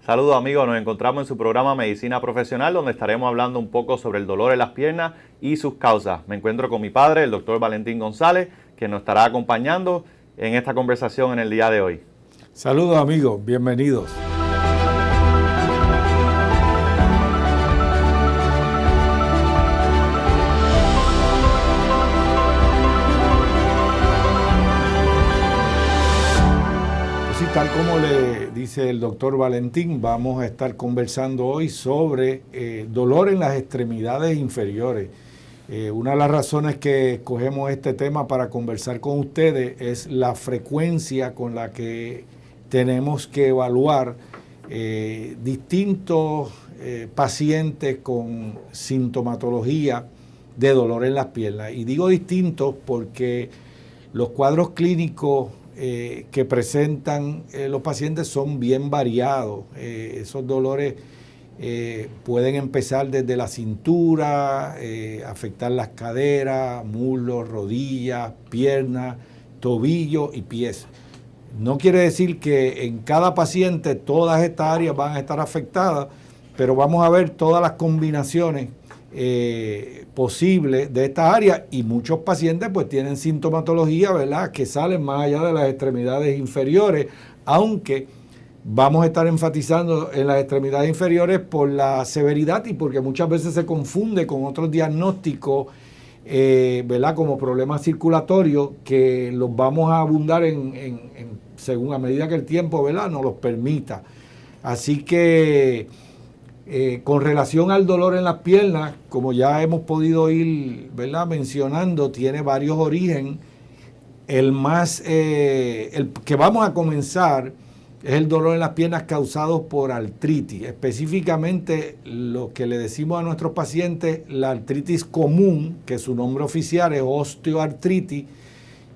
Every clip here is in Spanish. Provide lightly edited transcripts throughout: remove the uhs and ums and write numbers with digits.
Saludos amigos, nos encontramos en su programa Medicina Profesional, donde estaremos hablando un poco sobre el dolor en las piernas y sus causas. Me encuentro con mi padre, el doctor Valentín González, que nos estará acompañando en esta conversación en el día de hoy. Saludos amigos, bienvenidos. Tal como le dice el doctor Valentín, vamos a estar conversando hoy sobre dolor en las extremidades inferiores. Una de las razones que escogemos este tema para conversar con ustedes es la frecuencia con la que tenemos que evaluar distintos pacientes con sintomatología de dolor en las piernas. Y digo distintos porque los cuadros clínicos que presentan los pacientes son bien variados. Esos dolores pueden empezar desde la cintura, afectar las caderas, muslos, rodillas, piernas, tobillos y pies. No quiere decir que en cada paciente todas estas áreas van a estar afectadas, pero vamos a ver todas las combinaciones posibles de estas áreas, y muchos pacientes pues tienen sintomatología, ¿verdad?, que salen más allá de las extremidades inferiores, aunque vamos a estar enfatizando en las extremidades inferiores por la severidad y porque muchas veces se confunde con otros diagnósticos, ¿verdad?, como problemas circulatorios, que los vamos a abundar según a medida que el tiempo, ¿verdad?, nos los permita. Así que con relación al dolor en las piernas, como ya hemos podido ir, ¿verdad?, mencionando, tiene varios orígenes. El que vamos a comenzar es el dolor en las piernas causado por artritis, específicamente lo que le decimos a nuestros pacientes, la artritis común, que su nombre oficial es osteoartritis,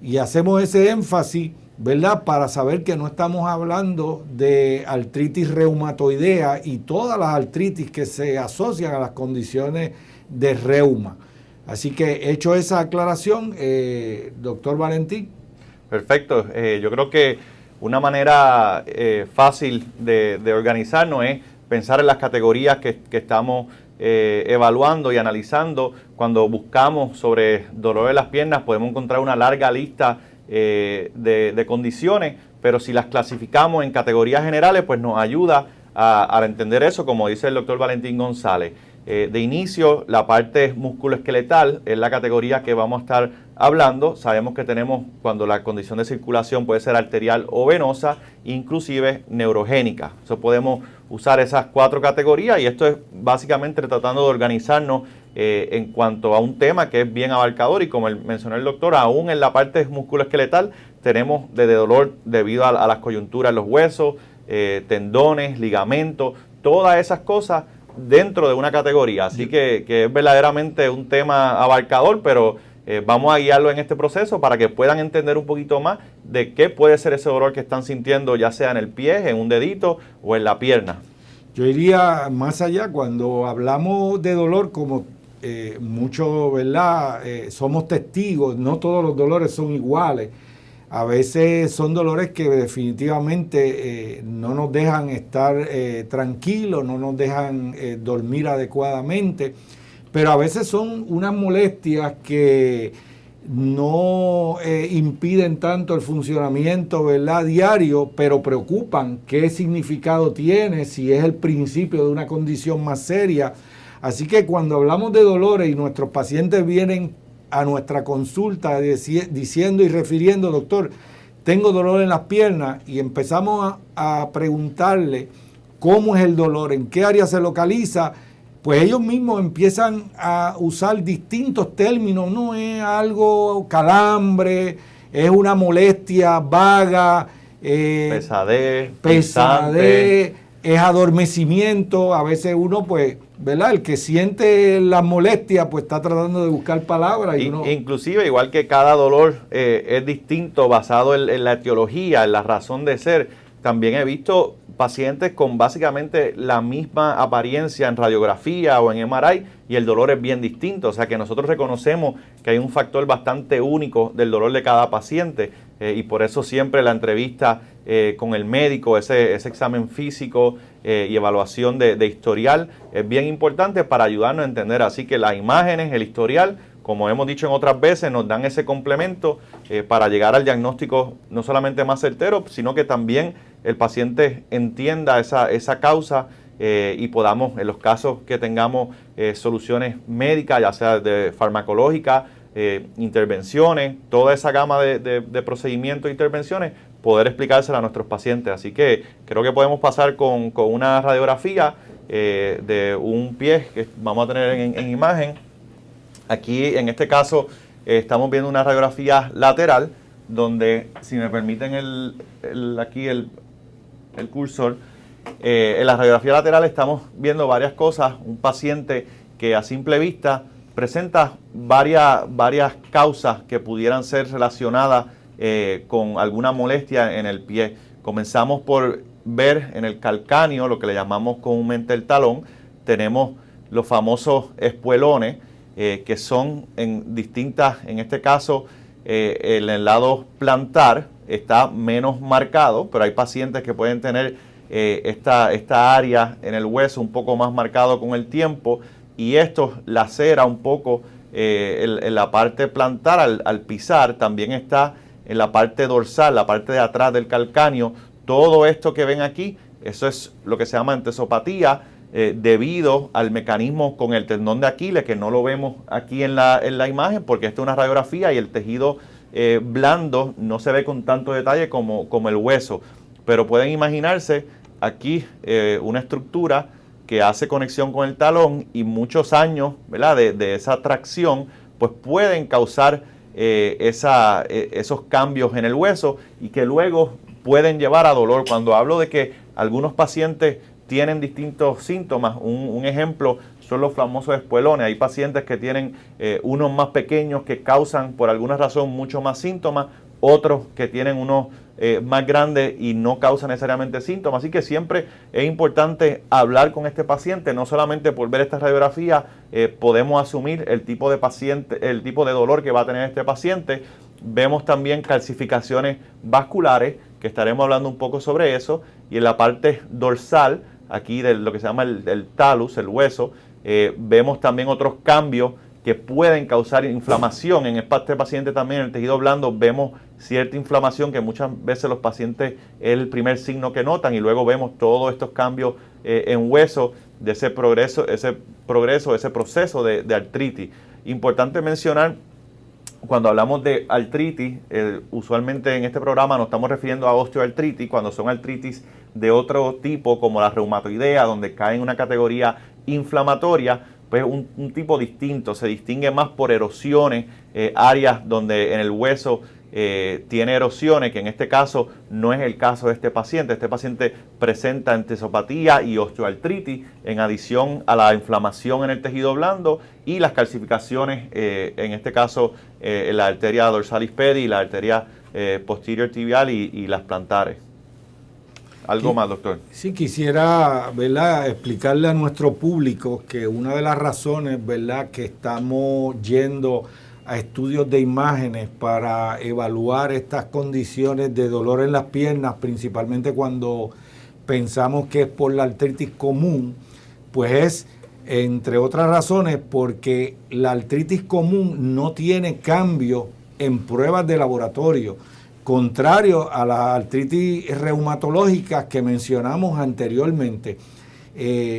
y hacemos ese énfasis, ¿verdad?, para saber que no estamos hablando de artritis reumatoidea y todas las artritis que se asocian a las condiciones de reuma. Así que hecho esa aclaración, doctor Valentín. Perfecto. Yo creo que una manera fácil de organizarnos es pensar en las categorías que estamos evaluando y analizando. Cuando buscamos sobre dolor de las piernas podemos encontrar una larga lista de condiciones, pero si las clasificamos en categorías generales, pues nos ayuda a entender eso, como dice el doctor Valentín González. De inicio, la parte musculoesqueletal es la categoría que vamos a estar hablando. Sabemos que tenemos cuando la condición de circulación puede ser arterial o venosa, inclusive neurogénica. Eso podemos usar esas cuatro categorías, y esto es básicamente tratando de organizarnos en cuanto a un tema que es bien abarcador, y como mencionó el doctor, aún en la parte musculoesqueletal tenemos desde dolor debido a las coyunturas en los huesos, tendones, ligamentos, todas esas cosas dentro de una categoría. Así que es verdaderamente un tema abarcador, pero vamos a guiarlo en este proceso para que puedan entender un poquito más de qué puede ser ese dolor que están sintiendo, ya sea en el pie, en un dedito o en la pierna. Yo iría más allá. Cuando hablamos de dolor, como muchos, ¿verdad?, somos testigos, no todos los dolores son iguales. A veces son dolores que definitivamente no nos dejan estar tranquilos, no nos dejan dormir adecuadamente, pero a veces son unas molestias que no impiden tanto el funcionamiento, ¿verdad?, diario, pero preocupan qué significado tiene, si es el principio de una condición más seria. Así que cuando hablamos de dolores y nuestros pacientes vienen a nuestra consulta diciendo y refiriendo, doctor, tengo dolor en las piernas, y empezamos a preguntarle cómo es el dolor, en qué área se localiza, pues ellos mismos empiezan a usar distintos términos. No es algo calambre, es una molestia vaga, pesadez, es adormecimiento. A veces uno, pues, ¿verdad?, el que siente la molestia, pues está tratando de buscar palabras. Inclusive, igual que cada dolor es distinto basado en la etiología, en la razón de ser, también he visto pacientes con básicamente la misma apariencia en radiografía o en MRI, y el dolor es bien distinto. O sea que nosotros reconocemos que que hay un factor bastante único del dolor de cada paciente y por eso siempre la entrevista con el médico, ese examen físico y evaluación de historial es bien importante para ayudarnos a entender. Así que las imágenes, el historial, como hemos dicho en otras veces, nos dan ese complemento para llegar al diagnóstico no solamente más certero, sino que también el paciente entienda esa causa y podamos, en los casos que tengamos soluciones médicas, ya sea de farmacológica, intervenciones, toda esa gama de procedimientos e intervenciones, poder explicársela a nuestros pacientes. Así que creo que podemos pasar con una radiografía de un pie que vamos a tener en imagen. Aquí, en este caso, estamos viendo una radiografía lateral, donde, si me permiten aquí el cursor, en la radiografía lateral estamos viendo varias cosas. Un paciente que a simple vista presenta varias causas que pudieran ser relacionadas con alguna molestia en el pie. Comenzamos por ver en el calcáneo, lo que le llamamos comúnmente el talón, tenemos los famosos espuelones, que son en este caso, el lado plantar está menos marcado, pero hay pacientes que pueden tener esta área en el hueso un poco más marcado con el tiempo, y esto lacera un poco en la parte plantar al pisar. También está en la parte dorsal, la parte de atrás del calcáneo. Todo esto que ven aquí, eso es lo que se llama entesopatía, debido al mecanismo con el tendón de Aquiles, que no lo vemos aquí en la imagen porque esta es una radiografía y el tejido blando no se ve con tanto detalle como el hueso, pero pueden imaginarse aquí una estructura que hace conexión con el talón, y muchos años, ¿verdad?, de esa tracción pues pueden causar esos cambios en el hueso y que luego pueden llevar a dolor. Cuando hablo de que algunos pacientes tienen distintos síntomas, un ejemplo son los famosos espuelones. Hay pacientes que tienen unos más pequeños que causan por alguna razón mucho más síntomas, otros que tienen unos más grandes y no causan necesariamente síntomas. Así que siempre es importante hablar con este paciente, no solamente por ver esta radiografía podemos asumir el tipo de paciente, el tipo de dolor que va a tener este paciente. Vemos también calcificaciones vasculares, que estaremos hablando un poco sobre eso, y en la parte dorsal, aquí de lo que se llama el talus, el hueso, vemos también otros cambios que pueden causar inflamación. En este paciente también, en el tejido blando, vemos cierta inflamación que muchas veces los pacientes es el primer signo que notan, y luego vemos todos estos cambios en hueso de ese proceso de artritis. Importante mencionar, cuando hablamos de artritis, usualmente en este programa nos estamos refiriendo a osteoartritis, cuando son artritis de otro tipo, como la reumatoidea, donde cae en una categoría inflamatoria, pues un tipo distinto, se distingue más por erosiones, áreas donde en el hueso tiene erosiones, que en este caso no es el caso de este paciente. Este paciente presenta entesopatía y osteoartritis en adición a la inflamación en el tejido blando y las calcificaciones, en este caso en la arteria dorsalis pedi, la arteria posterior tibial y las plantares. ¿Algo más, doctor? Sí, quisiera, ¿verdad?, explicarle a nuestro público que una de las razones, ¿verdad?, que estamos yendo a estudios de imágenes para evaluar estas condiciones de dolor en las piernas, principalmente cuando pensamos que es por la artritis común, pues es, entre otras razones, porque la artritis común no tiene cambio en pruebas de laboratorio, contrario a las artritis reumatológicas que mencionamos anteriormente.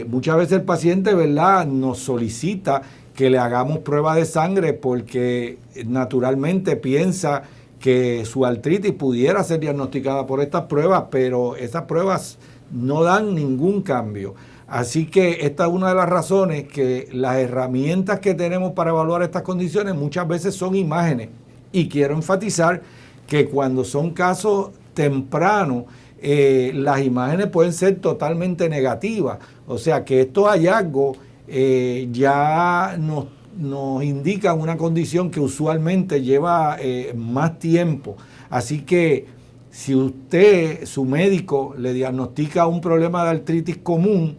Muchas veces el paciente, ¿verdad?, nos solicita que le hagamos prueba de sangre porque naturalmente piensa que su artritis pudiera ser diagnosticada por estas pruebas, pero esas pruebas no dan ningún cambio. Así que esta es una de las razones que las herramientas que tenemos para evaluar estas condiciones muchas veces son imágenes. Y quiero enfatizar que cuando son casos tempranos, las imágenes pueden ser totalmente negativas. O sea que estos hallazgos ya nos indican una condición que usualmente lleva más tiempo. Así que si usted, su médico, le diagnostica un problema de artritis común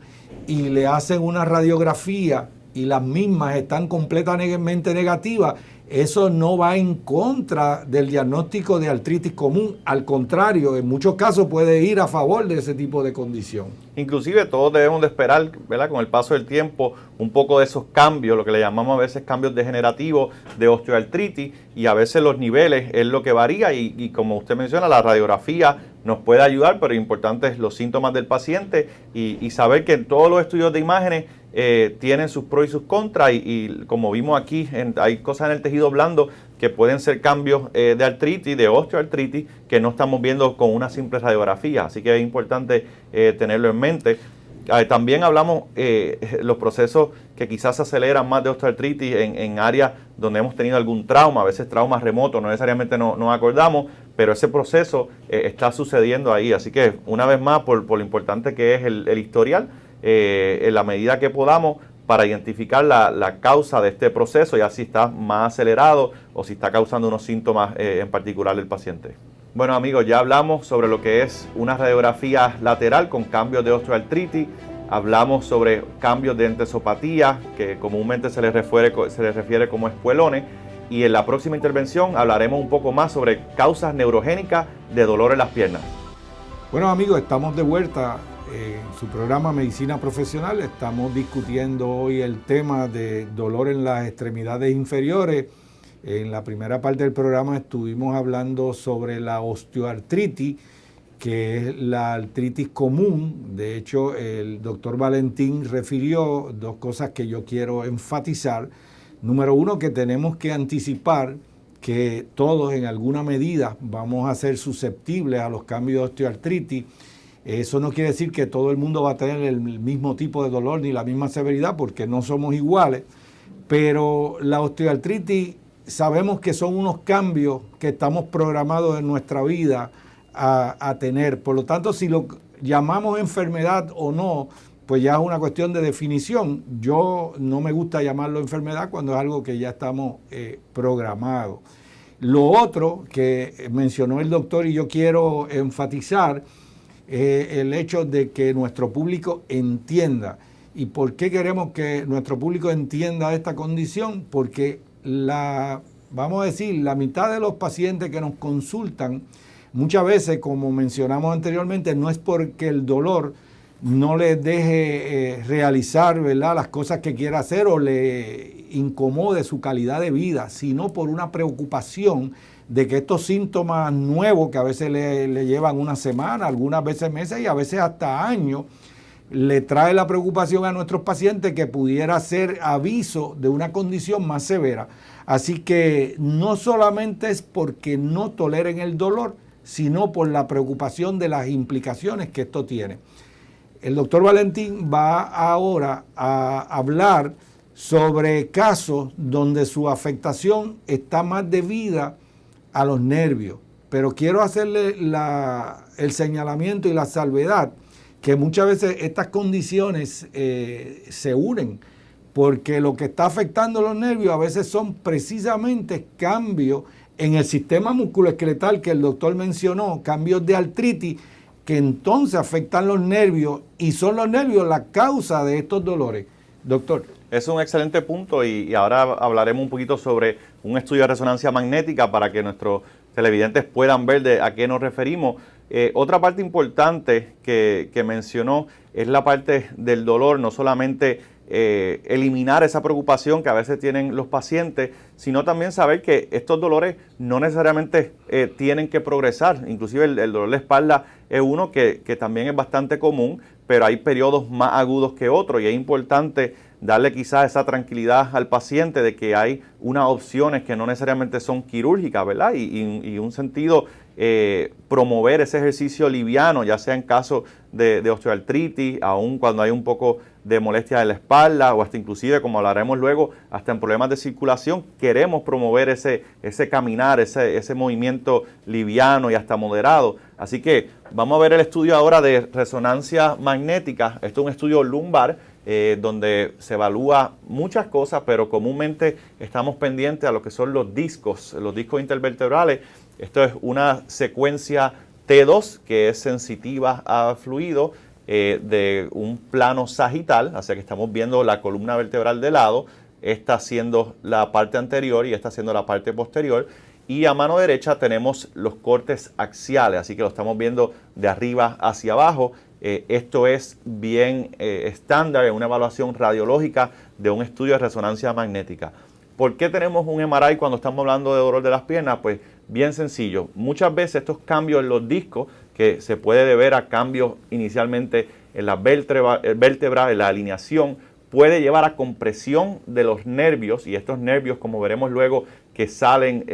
y le hacen una radiografía y las mismas están completamente negativas, eso no va en contra del diagnóstico de artritis común. Al contrario, en muchos casos puede ir a favor de ese tipo de condición. Inclusive todos debemos de esperar, ¿verdad?, con el paso del tiempo, un poco de esos cambios, lo que le llamamos a veces cambios degenerativos de osteoartritis, y a veces los niveles es lo que varía y como usted menciona, la radiografía nos puede ayudar, pero importante es los síntomas del paciente y saber que todos los estudios de imágenes tienen sus pros y sus contras y como vimos aquí, hay cosas en el tejido blando que pueden ser cambios de artritis, de osteoartritis, que no estamos viendo con una simple radiografía, así que es importante tenerlo en mente. También hablamos los procesos que quizás se aceleran más de osteoartritis en áreas donde hemos tenido algún trauma, a veces traumas remotos, no necesariamente nos acordamos, pero ese proceso está sucediendo ahí, así que una vez más por lo importante que es el historial, en la medida que podamos para identificar la causa de este proceso, ya si está más acelerado o si está causando unos síntomas en particular del paciente. Bueno amigos, ya hablamos sobre lo que es una radiografía lateral con cambios de osteoartritis, hablamos sobre cambios de entesopatía, que comúnmente se les refiere como espuelones, y en la próxima intervención hablaremos un poco más sobre causas neurogénicas de dolor en las piernas. Bueno amigos, estamos de vuelta en su programa Medicina Profesional. Estamos discutiendo hoy el tema de dolor en las extremidades inferiores. En la primera parte del programa estuvimos hablando sobre la osteoartritis, que es la artritis común. De hecho, el doctor Valentín refirió dos cosas que yo quiero enfatizar. Número uno, que tenemos que anticipar que todos en alguna medida vamos a ser susceptibles a los cambios de osteoartritis. Eso no quiere decir que todo el mundo va a tener el mismo tipo de dolor ni la misma severidad, porque no somos iguales, pero la osteoartritis sabemos que son unos cambios que estamos programados en nuestra vida a tener. Por lo tanto, si lo llamamos enfermedad o no, pues ya es una cuestión de definición. Yo no me gusta llamarlo enfermedad cuando es algo que ya estamos programados. Lo otro que mencionó el doctor y yo quiero enfatizar es el hecho de que nuestro público entienda. ¿Y por qué queremos que nuestro público entienda esta condición? Porque vamos a decir, la mitad de los pacientes que nos consultan, muchas veces, como mencionamos anteriormente, no es porque el dolor no les deje realizar, ¿verdad?, las cosas que quiera hacer o le incomode su calidad de vida, sino por una preocupación de que estos síntomas nuevos, que a veces le llevan una semana, algunas veces meses y a veces hasta años, le trae la preocupación a nuestros pacientes que pudiera ser aviso de una condición más severa. Así que no solamente es porque no toleren el dolor, sino por la preocupación de las implicaciones que esto tiene. El doctor Valentín va ahora a hablar sobre casos donde su afectación está más debida a los nervios, pero quiero hacerle el señalamiento y la salvedad que muchas veces estas condiciones se unen, porque lo que está afectando los nervios a veces son precisamente cambios en el sistema musculoesqueletal que el doctor mencionó, cambios de artritis que entonces afectan los nervios y son los nervios la causa de estos dolores. Doctor. Es un excelente punto y ahora hablaremos un poquito sobre un estudio de resonancia magnética para que nuestros televidentes puedan ver a qué nos referimos. Otra parte importante que mencionó es la parte del dolor, no solamente eliminar esa preocupación que a veces tienen los pacientes, sino también saber que estos dolores no necesariamente tienen que progresar. Inclusive el dolor de espalda es uno que también es bastante común, pero hay periodos más agudos que otros y es importante darle quizás esa tranquilidad al paciente de que hay unas opciones que no necesariamente son quirúrgicas, ¿verdad? Y un sentido, promover ese ejercicio liviano, ya sea en caso de osteoartritis, aun cuando hay un poco de molestia de la espalda o hasta inclusive, como hablaremos luego, hasta en problemas de circulación, queremos promover ese caminar, ese movimiento liviano y hasta moderado. Así que vamos a ver el estudio ahora de resonancia magnética. Esto es un estudio lumbar, donde se evalúa muchas cosas, pero comúnmente estamos pendientes a lo que son los discos intervertebrales. Esto es una secuencia T2 que es sensitiva a fluido de un plano sagital, o sea que estamos viendo la columna vertebral de lado, esta siendo la parte anterior y esta siendo la parte posterior. Y a mano derecha tenemos los cortes axiales, así que lo estamos viendo de arriba hacia abajo. Esto es bien estándar en una evaluación radiológica de un estudio de resonancia magnética. ¿Por qué tenemos un MRI cuando estamos hablando de dolor de las piernas? Pues bien sencillo. Muchas veces estos cambios en los discos, que se puede deber a cambios inicialmente en las vértebras, en la alineación, puede llevar a compresión de los nervios, y estos nervios, como veremos luego, que salen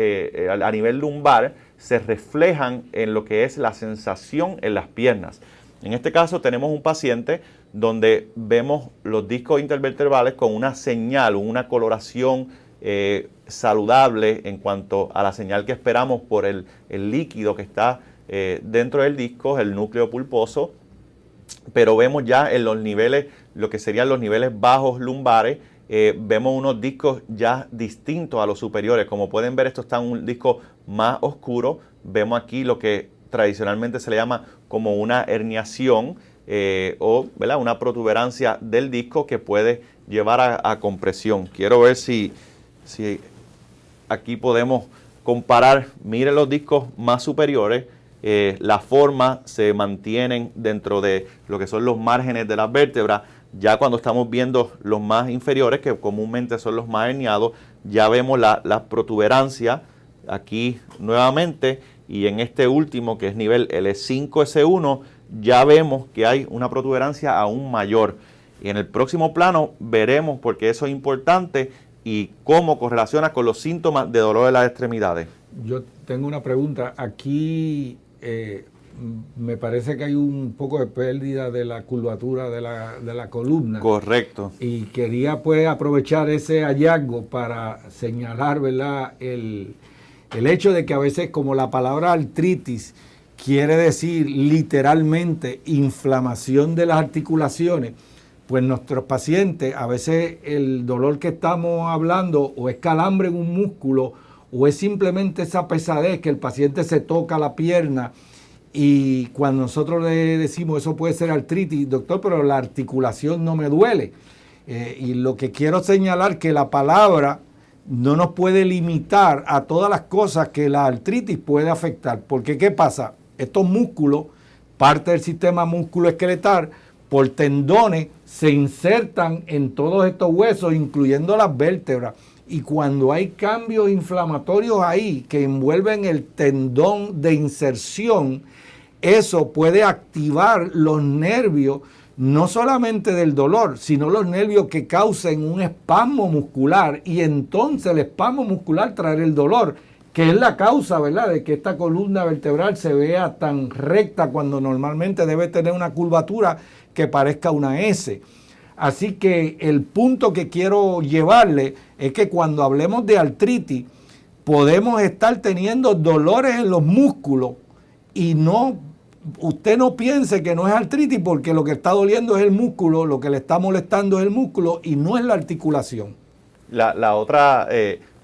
a nivel lumbar, se reflejan en lo que es la sensación en las piernas. En este caso tenemos un paciente donde vemos los discos intervertebrales con una señal, una coloración saludable en cuanto a la señal que esperamos por el líquido que está dentro del disco, el núcleo pulposo, pero vemos ya en los niveles, lo que serían los niveles bajos lumbares, vemos unos discos ya distintos a los superiores. Como pueden ver, esto está en un disco más oscuro. Vemos aquí lo que tradicionalmente se le llama como una herniación o, ¿verdad?, una protuberancia del disco que puede llevar a compresión. Quiero ver si aquí podemos comparar. Miren los discos más superiores. La forma se mantienen dentro de lo que son los márgenes de las vértebras. Ya cuando estamos viendo los más inferiores, que comúnmente son los más herniados, ya vemos la protuberancia aquí nuevamente, y en este último, que es nivel L5, S1, ya vemos que hay una protuberancia aún mayor. Y en el próximo plano veremos por qué eso es importante y cómo correlaciona con los síntomas de dolor de las extremidades. Yo tengo una pregunta. Aquí me parece que hay un poco de pérdida de la curvatura de la columna. Correcto. Y quería pues aprovechar ese hallazgo para señalar, ¿verdad?, el hecho de que a veces, como la palabra artritis quiere decir literalmente inflamación de las articulaciones, pues nuestros pacientes, a veces el dolor que estamos hablando o es calambre en un músculo o es simplemente esa pesadez que el paciente se toca la pierna, y cuando nosotros le decimos eso puede ser artritis, doctor, pero la articulación no me duele. Y lo que quiero señalar que la palabra no nos puede limitar a todas las cosas que la artritis puede afectar. Porque ¿qué pasa? Estos músculos, parte del sistema musculoesqueletal, por tendones, se insertan en todos estos huesos, incluyendo las vértebras. Y cuando hay cambios inflamatorios ahí que envuelven el tendón de inserción, eso puede activar los nervios, no solamente del dolor, sino los nervios que causen un espasmo muscular, y entonces el espasmo muscular traerá el dolor, que es la causa, ¿verdad?, de que esta columna vertebral se vea tan recta cuando normalmente debe tener una curvatura que parezca una S. Así que el punto que quiero llevarle es que cuando hablemos de artritis, podemos estar teniendo dolores en los músculos y usted no piense que no es artritis, porque lo que está doliendo es el músculo, lo que le está molestando es el músculo y no es la articulación. La otra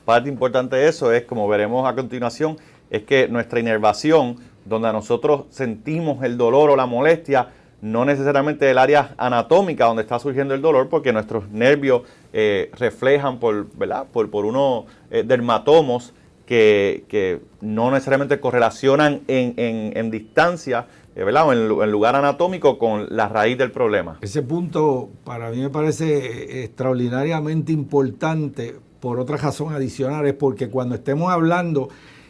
parte importante de eso es, como veremos a continuación, es que nuestra inervación, donde nosotros sentimos el dolor o la molestia, no necesariamente el área anatómica donde está surgiendo el dolor, porque nuestros nervios reflejan por unos dermatomos que no necesariamente correlacionan en distancia, ¿verdad?, o en lugar anatómico con la raíz del problema. Ese punto para mí me parece extraordinariamente importante por otra razón adicional, es porque cuando estemos hablando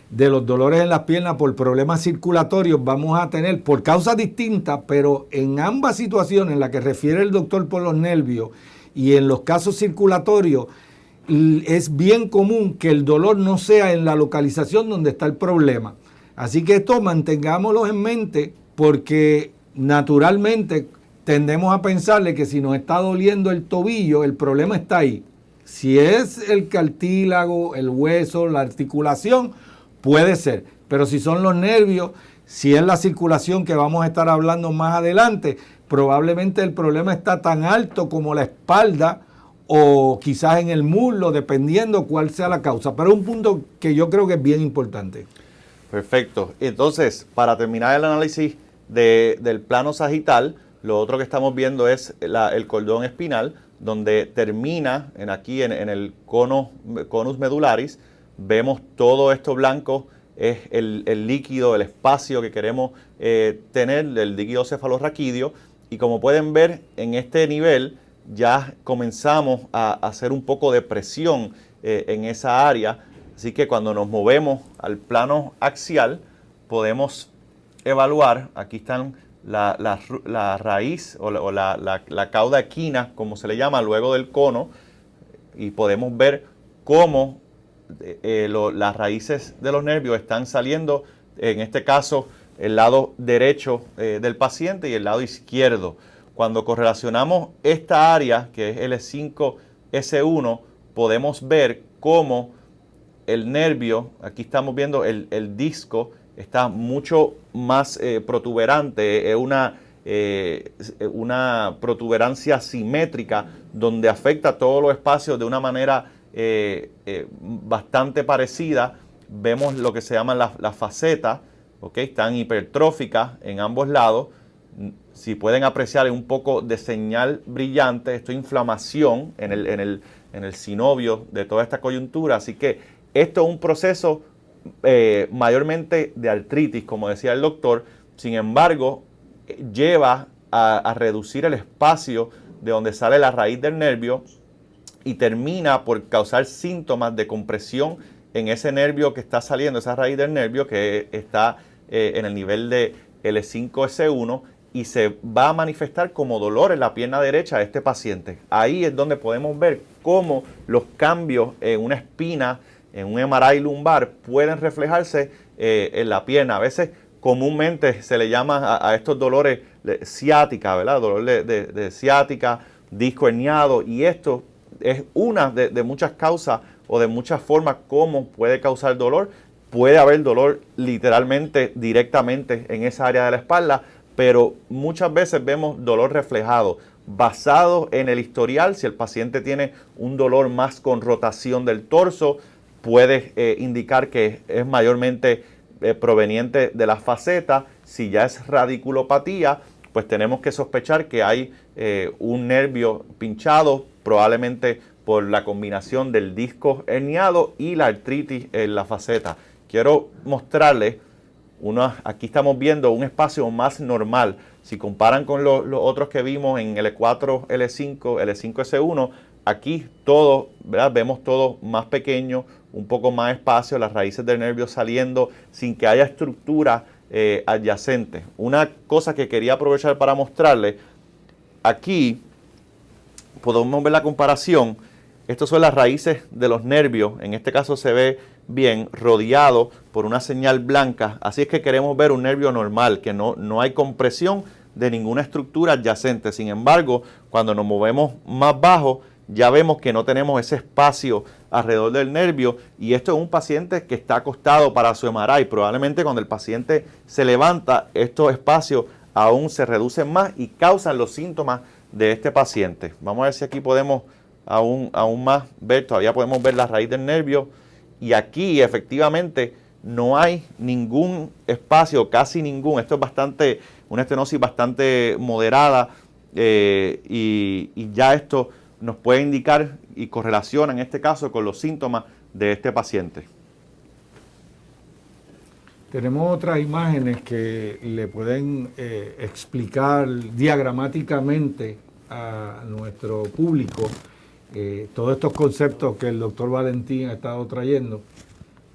de los dolores en las piernas por problemas circulatorios, vamos a tener, por causas distintas, pero en ambas situaciones en las que refiere el doctor por los nervios y en los casos circulatorios, es bien común que el dolor no sea en la localización donde está el problema. Así que esto mantengámoslo en mente, porque naturalmente tendemos a pensarle que si nos está doliendo el tobillo, el problema está ahí. Si es el cartílago, el hueso, la articulación, puede ser, pero si son los nervios, si es la circulación, que vamos a estar hablando más adelante, probablemente el problema está tan alto como la espalda o quizás en el muslo, dependiendo cuál sea la causa. Pero es un punto que yo creo que es bien importante. Perfecto. Entonces, para terminar el análisis del plano sagital, lo otro que estamos viendo es el cordón espinal, donde termina aquí en el conus medularis. Vemos todo esto blanco, es el líquido, el espacio que queremos tener, el líquido cefalorraquídeo. Y como pueden ver, en este nivel ya comenzamos a hacer un poco de presión en esa área. Así que cuando nos movemos al plano axial, podemos evaluar, aquí están la raíz o la cauda equina, como se le llama, luego del cono, y podemos ver cómo las raíces de los nervios están saliendo, en este caso, el lado derecho del paciente y el lado izquierdo. Cuando correlacionamos esta área, que es L5-S1, podemos ver cómo el nervio, aquí estamos viendo el disco, está mucho más protuberante, es una protuberancia simétrica donde afecta todos los espacios de una manera bastante parecida. Vemos lo que se llama la faceta, ¿okay? Están hipertróficas en ambos lados. Si pueden apreciar un poco de señal brillante, esto es inflamación en el sinovio de toda esta coyuntura. Así que esto es un proceso mayormente de artritis, como decía el doctor. Sin embargo, lleva a reducir el espacio de donde sale la raíz del nervio y termina por causar síntomas de compresión en ese nervio que está saliendo, esa raíz del nervio que está en el nivel de L5-S1, y se va a manifestar como dolor en la pierna derecha de este paciente. Ahí es donde podemos ver cómo los cambios en una espina, en un MRI lumbar, pueden reflejarse en la pierna. A veces comúnmente se le llama a estos dolores ciática, ¿verdad? Dolor de ciática, disco herniado, y esto es una de muchas causas o de muchas formas cómo puede causar dolor. Puede haber dolor literalmente, directamente en esa área de la espalda, pero muchas veces vemos dolor reflejado, basado en el historial. Si el paciente tiene un dolor más con rotación del torso, puede indicar que es mayormente proveniente de la faceta. Si ya es radiculopatía, pues tenemos que sospechar que hay un nervio pinchado, probablemente por la combinación del disco herniado y la artritis en la faceta. Quiero mostrarles, aquí estamos viendo un espacio más normal. Si comparan con los otros que vimos en L4, L5, L5-S1, aquí todo, ¿verdad? Vemos todo más pequeño, un poco más espacio, las raíces del nervio saliendo sin que haya estructura adyacente. Una cosa que quería aprovechar para mostrarles, aquí podemos ver la comparación. Estas son las raíces de los nervios. En este caso se ve bien rodeado por una señal blanca. Así es que queremos ver un nervio normal, que no hay compresión de ninguna estructura adyacente. Sin embargo, cuando nos movemos más bajo, ya vemos que no tenemos ese espacio alrededor del nervio, y esto es un paciente que está acostado para su MRI. Probablemente cuando el paciente se levanta, estos espacios aún se reducen más y causan los síntomas de este paciente. Vamos a ver si aquí podemos aún más ver, todavía podemos ver la raíz del nervio, y aquí efectivamente no hay ningún espacio, casi ningún. Esto es una estenosis bastante moderada, y ya esto nos puede indicar y correlaciona en este caso con los síntomas de este paciente. Tenemos otras imágenes que le pueden explicar diagramáticamente a nuestro público todos estos conceptos que el doctor Valentín ha estado trayendo.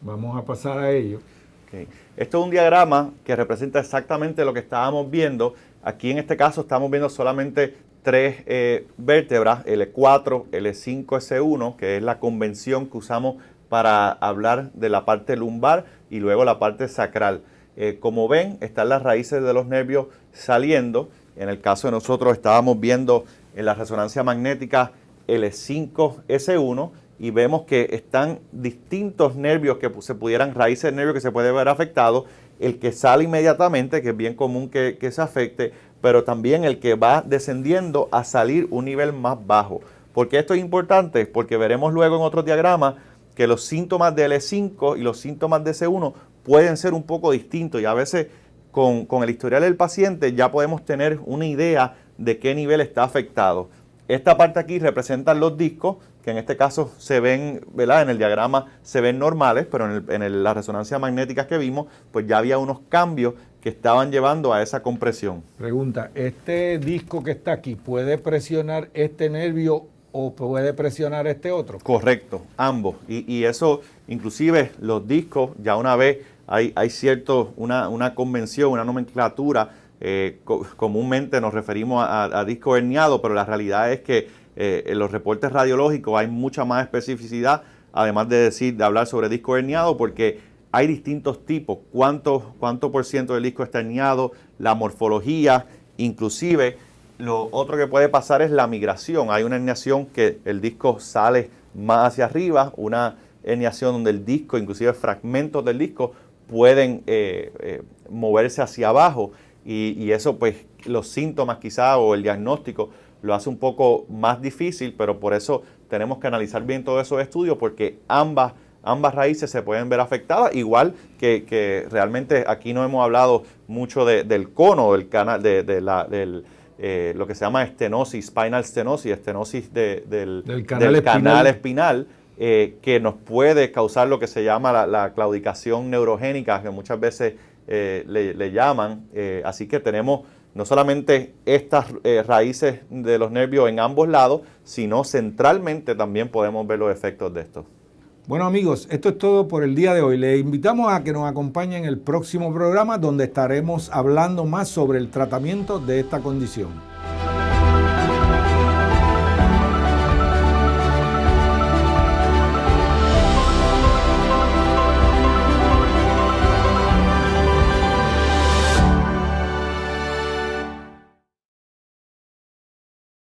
Vamos a pasar a ello. Okay. Esto es un diagrama que representa exactamente lo que estábamos viendo. Aquí en este caso estamos viendo solamente tres vértebras, L4, L5, S1, que es la convención que usamos para hablar de la parte lumbar y luego la parte sacral. Como ven, están las raíces de los nervios saliendo. En el caso de nosotros estábamos viendo en la resonancia magnética L5, S1, y vemos que están distintos nervios que se pudieran, raíces de nervio que se puede ver afectado. El que sale inmediatamente, que es bien común que se afecte, pero también el que va descendiendo a salir un nivel más bajo. ¿Por qué esto es importante? Porque veremos luego en otros diagramas que los síntomas de L5 y los síntomas de S1 pueden ser un poco distintos, y a veces con el historial del paciente ya podemos tener una idea de qué nivel está afectado. esta parte aquí representan los discos, que en este caso se ven, ¿verdad? En el diagrama se ven normales, pero en la resonancia magnética que vimos, pues ya había unos cambios que estaban llevando a esa compresión. Pregunta, ¿este disco que está aquí puede presionar este nervio o puede presionar este otro? Correcto, ambos. Y eso, inclusive los discos, ya una vez hay una convención, una nomenclatura. Comúnmente nos referimos a disco herniado, pero la realidad es que en los reportes radiológicos hay mucha más especificidad, además de hablar sobre disco herniado, porque hay distintos tipos, cuánto por ciento del disco está herniado, la morfología, inclusive lo otro que puede pasar es la migración. Hay una herniación que el disco sale más hacia arriba, una herniación donde el disco, inclusive fragmentos del disco, pueden moverse hacia abajo. Y eso, pues, los síntomas quizá o el diagnóstico lo hace un poco más difícil, pero por eso tenemos que analizar bien todos esos estudios, porque ambas raíces se pueden ver afectadas, igual que realmente aquí no hemos hablado mucho del cono, del canal, lo que se llama estenosis, spinal stenosis, estenosis del canal espinal, que nos puede causar lo que se llama la claudicación neurogénica, que muchas veces le llaman. Así que tenemos no solamente estas raíces de los nervios en ambos lados, sino centralmente también podemos ver los efectos de esto. Bueno, amigos, esto es todo por el día de hoy. Les invitamos a que nos acompañen en el próximo programa, donde estaremos hablando más sobre el tratamiento de esta condición.